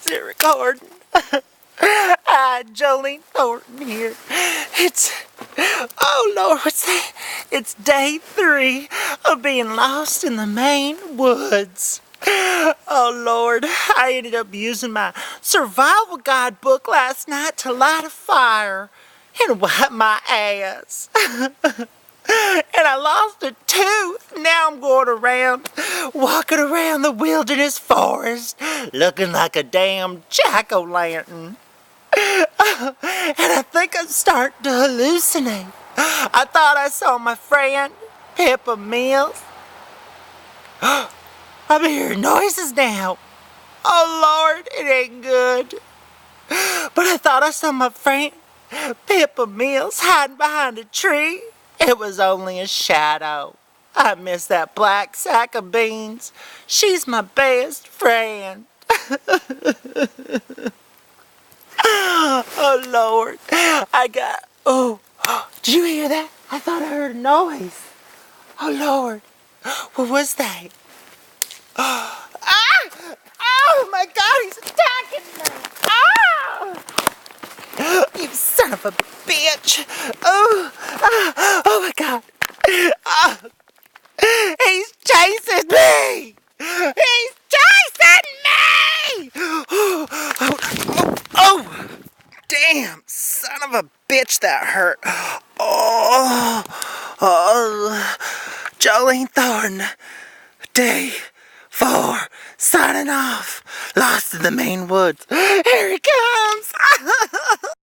Is it recording? Jolean Thorton here. Oh Lord, what's that? It's day 3 of being lost in the Maine woods. Oh Lord, I ended up using my survival guidebook last night to light a fire and wipe my ass. And I lost a tooth. Now I'm going around, walking around the wilderness forest, looking like a damn jack-o'-lantern. And I think I'm starting to hallucinate. I thought I saw my friend, Peppa Mills. I'm hearing noises now. Oh Lord, it ain't good. But I thought I saw my friend, Peppa Mills, hiding behind a tree. It was only a shadow. I miss that black sack of beans. She's my best friend. Oh Lord, did you hear that? I thought I heard a noise. Oh Lord, what was that? Ah! Oh my God, he's attacking me! Ah! You son of a bitch! Oh my God! He's chasing me! He's chasing me! Oh! Damn! Son of a bitch, that hurt! Oh! Jolean Thorton, day 4, signing off. Lost in the Maine woods. Here he comes!